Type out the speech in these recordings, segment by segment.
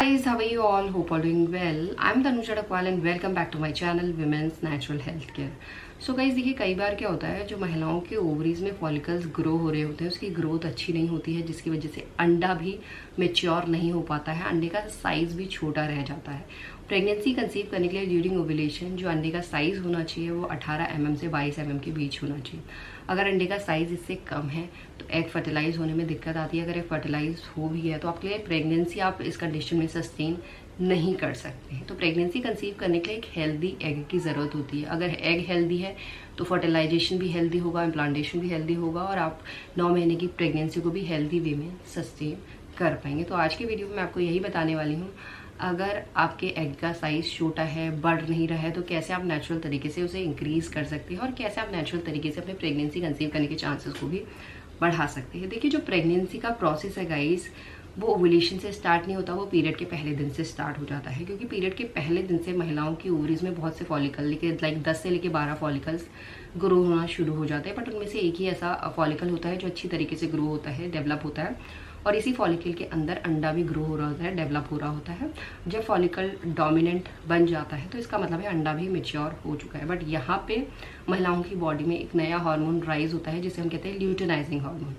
Guys, how are you all? Hope all doing well. I'm Tanuja Dakwal and welcome back to my channel Women's Natural Health Care. So guys देखिए, कई बार क्या होता है, जो महिलाओं के ओवरीज में फॉलिकल्स ग्रो हो रहे होते हैं उसकी ग्रोथ अच्छी नहीं होती है, जिसकी वजह से अंडा भी मेच्योर नहीं हो पाता है, अंडे का साइज भी छोटा रह जाता है। प्रेगनेंसी कंसीव करने के लिए ड्यूरिंग ओव्यूलेशन जो अंडे का साइज होना चाहिए वो 18 mm से 22 mm के बीच होना चाहिए। अगर अंडे का साइज इससे कम है तो एग फर्टिलाइज होने में दिक्कत आती है। अगर एग फर्टिलाइज हो भी है तो आपके लिए प्रेगनेंसी आप इस कंडीशन में सस्टेन नहीं कर सकते हैं। तो प्रेगनेंसी कंसीव करने के लिए एक हेल्दी एग की ज़रूरत होती है। अगर एग हेल्दी है तो फर्टिलाइजेशन भी हेल्दी होगा, इम्प्लांटेशन भी हेल्दी होगा और आप 9 महीने की प्रेगनेंसी को भी हेल्दी वे में सस्टेन कर पाएंगे। तो आज के वीडियो में मैं आपको यही बताने वाली हूँ, अगर आपके एग का साइज छोटा है, बढ़ नहीं रहा है, तो कैसे आप नेचुरल तरीके से उसे इंक्रीज कर सकते हैं और कैसे आप नेचुरल तरीके से अपने प्रेगनेंसी कंसीव करने के चांसेस को भी बढ़ा सकते हैं। देखिए, जो प्रेगनेंसी का प्रोसेस है गाइस, वो ओवुलेशन से स्टार्ट नहीं होता, वो पीरियड के पहले दिन से स्टार्ट हो जाता है। क्योंकि पीरियड के पहले दिन से महिलाओं की ओवरीज में बहुत से फॉलिकल लाइक 10 से लेके 12 फॉलिकल्स ग्रो होना शुरू हो जाते हैं। बट उनमें से एक ही ऐसा फॉलिकल होता है जो अच्छी तरीके से ग्रो होता है, डेवलप होता है, और इसी फॉलिकल के अंदर अंडा भी ग्रो हो रहा होता है, डेवलप हो रहा होता है। जब फॉलिकल डोमिनेंट बन जाता है तो इसका मतलब है अंडा भी मेच्योर हो चुका है। बट यहाँ पे महिलाओं की बॉडी में एक नया हार्मोन राइज होता है जिसे हम कहते हैं ल्यूटेनाइजिंग हार्मोन।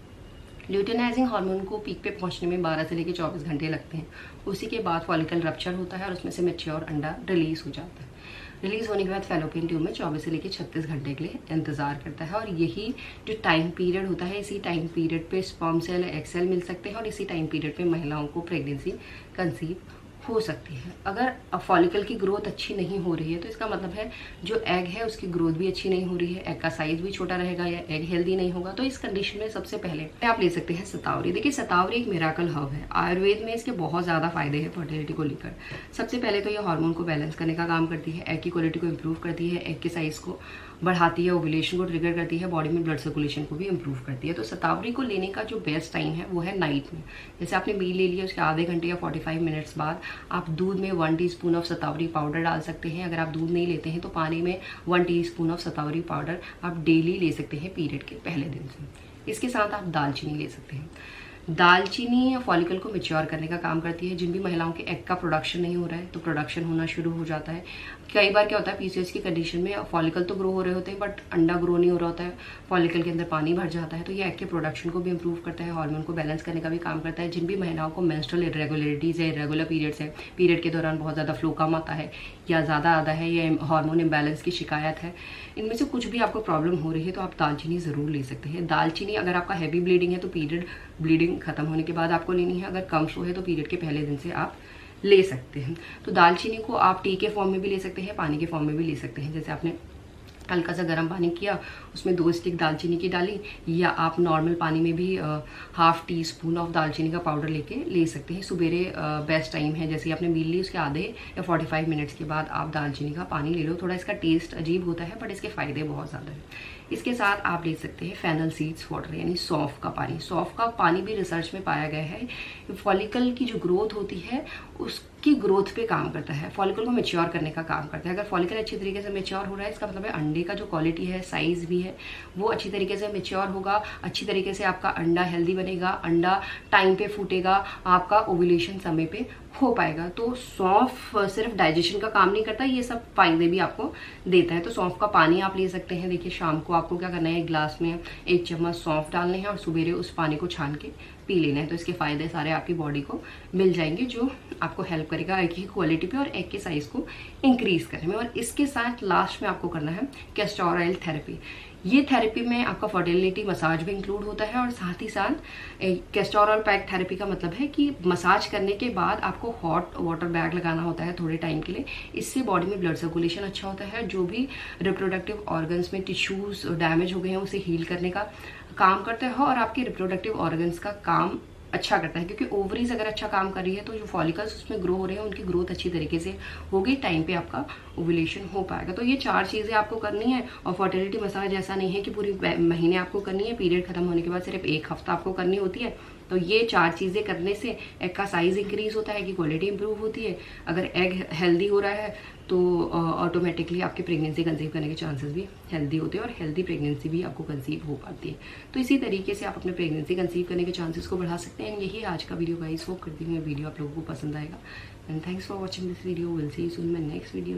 ल्यूटेनाइजिंग हार्मोन को पीक पे पहुंचने में 12 से लेकर 24 घंटे लगते हैं। उसी के बाद फॉलिकल रप्चर होता है और उसमें से मेच्योर अंडा रिलीज हो जाता है। रिलीज होने के बाद फैलोपियन ट्यूब में 24 से लेकर 36 घंटे के लिए इंतजार करता है। और यही जो टाइम पीरियड होता है, इसी टाइम पीरियड पे स्पर्म सेल, एग सेल मिल सकते हैं और इसी टाइम पीरियड पे महिलाओं को प्रेगनेंसी कंसीव हो सकती है। अगर फॉलिकल की ग्रोथ अच्छी नहीं हो रही है तो इसका मतलब है जो एग है उसकी ग्रोथ भी अच्छी नहीं हो रही है, एग का साइज भी छोटा रहेगा या एग हेल्दी नहीं होगा। तो इस कंडीशन में सबसे पहले आप ले सकते हैं शतावरी। देखिए, शतावरी एक मिराकल हर्ब है, आयुर्वेद में इसके बहुत ज़्यादा फायदे हैं फर्टिलिटी को लेकर। सबसे पहले तो ये हार्मोन को बैलेंस करने का काम करती है, एग की क्वालिटी को इम्प्रूव करती है, एग के साइज को बढ़ाती है, ओवुलेशन को ट्रिगर करती है, बॉडी में ब्लड सर्कुलेशन को भी इम्प्रूव करती है। तो शतावरी को लेने का जो बेस्ट टाइम है वो है नाइट में। जैसे आपने मील ले लिया, उसके आधे घंटे या 45 मिनट्स बाद आप दूध में 1 टीस्पून ऑफ शतावरी पाउडर डाल सकते हैं। अगर आप दूध नहीं लेते हैं तो पानी में 1 टीस्पून ऑफ शतावरी पाउडर आप डेली ले सकते हैं पीरियड के पहले दिन से। इसके साथ आप दालचीनी ले सकते हैं। दालचीनी फॉलिकल को मेच्योर करने का काम करती है। जिन भी महिलाओं के एग का प्रोडक्शन नहीं हो रहा है तो प्रोडक्शन होना शुरू हो जाता है। कई बार क्या होता है, पीसीओएस की कंडीशन में फॉलिकल तो ग्रो हो रहे होते हैं बट अंडा ग्रो नहीं हो रहा होता है, फॉलिकल के अंदर पानी भर जाता है। तो ये एग के प्रोडक्शन को भी इंप्रूव करता है, हार्मोन को बैलेंस करने का भी काम करता है। जिन भी महिलाओं को मेंस्ट्रुअल इरेगुलरिटीज है, इरेगुलर पीरियड्स है, पीरियड के दौरान बहुत ज़्यादा फ्लो कम आता है या ज़्यादा आता है या हार्मोन इम्बैलेंस की शिकायत है, इनमें से कुछ भी आपको प्रॉब्लम हो रही है तो आप दालचीनी ज़रूर ले सकते हैं। दालचीनी अगर आपका हैवी ब्लीडिंग है तो पीरियड ब्लीडिंग खत्म होने के बाद आपको लेनी है। अगर कम फ्लो है तो पीरियड के पहले दिन से आप ले सकते हैं। तो दालचीनी को आप टी के फॉर्म में भी ले सकते हैं, पानी के फॉर्म में भी ले सकते हैं। जैसे आपने हल्का सा गर्म पानी किया, उसमें 2 स्टिक दालचीनी की डाली, या आप नॉर्मल पानी में भी 1/2 टीस्पून ऑफ दालचीनी का पाउडर लेके ले सकते हैं। सुबेरे बेस्ट टाइम है, जैसे आपने मील ली उसके आधे या 45 मिनट्स के बाद आप दालचीनी का पानी ले लो। थोड़ा इसका टेस्ट अजीब होता है बट इसके फायदे बहुत ज़्यादा हैं। इसके साथ आप ले सकते हैं फेनल सीड्स वाटर यानी सौंफ का पानी। सौंफ का पानी भी रिसर्च में पाया गया है फॉलिकल की जो ग्रोथ होती है उसकी ग्रोथ पे काम करता है, फॉलिकल को मेच्योर करने का काम करता है। अगर फॉलिकल अच्छी तरीके से मेच्योर हो रहा है इसका मतलब है अंडे का जो क्वालिटी है, साइज भी है, वो अच्छी तरीके से मेच्योर होगा, अच्छी तरीके से आपका अंडा हेल्दी बनेगा, अंडा टाइम पे फूटेगा, आपका ओव्यूलेशन समय पे हो पाएगा। तो सौंफ सिर्फ डाइजेशन का काम नहीं करता, ये सब फायदे भी आपको देता है। तो सौंफ का पानी आप ले सकते हैं। देखिए, शाम को आपको क्या करना है, एक गिलास में 1 चम्मच सौंफ डालने हैं और सुबेरे उस पानी को छान के पी लेना है। तो इसके फायदे सारे आपकी बॉडी को मिल जाएंगे जो आपको हेल्प करेगा एग की क्वालिटी पे और एग के साइज को इंक्रीज करने में। और इसके साथ लास्ट में आपको करना है कैस्टर ऑयल थेरेपी। ये थेरेपी में आपका फर्टिलिटी मसाज भी इंक्लूड होता है और साथ ही साथ कैस्टर ऑयल पैक थेरेपी का मतलब है कि मसाज करने के बाद आपको हॉट वाटर बैग लगाना होता है थोड़े टाइम के लिए। इससे बॉडी में ब्लड सर्कुलेशन अच्छा होता है, जो भी रिप्रोडक्टिव ऑर्गन्स में टिश्यूज डैमेज हो गए हैं उसे हील करने का काम करता है और आपके रिप्रोडक्टिव ऑर्गन्स का काम अच्छा करता है। क्योंकि ओवरीज अगर अच्छा काम कर रही है तो जो फॉलिकल्स उसमें ग्रो हो रहे हैं उनकी ग्रोथ अच्छी तरीके से होगी, टाइम पे आपका ओवुलेशन हो पाएगा। तो ये 4 चीज़ें आपको करनी है। और फर्टिलिटी मसाज ऐसा नहीं है कि पूरी महीने आपको करनी है, पीरियड खत्म होने के बाद सिर्फ 1 हफ्ता आपको करनी होती है तो ये 4 चीज़ें करने से एग का साइज इंक्रीज होता है, एग की क्वालिटी इंप्रूव होती है। अगर एग हेल्दी हो रहा है तो ऑटोमेटिकली आपके प्रेगनेंसी कंसीव करने के चांसेस भी हेल्दी होते हैं और हेल्दी प्रेगनेंसी भी आपको कंसीव हो पाती है। तो इसी तरीके से आप अपने प्रेगनेंसी कंसीव करने के चांसेस को बढ़ा सकते हैं। यही आज का वीडियो गाइस, होप करती हूँ वीडियो आप लोगों को पसंद आएगा। And thanks for watching this video, will see you soon my next video.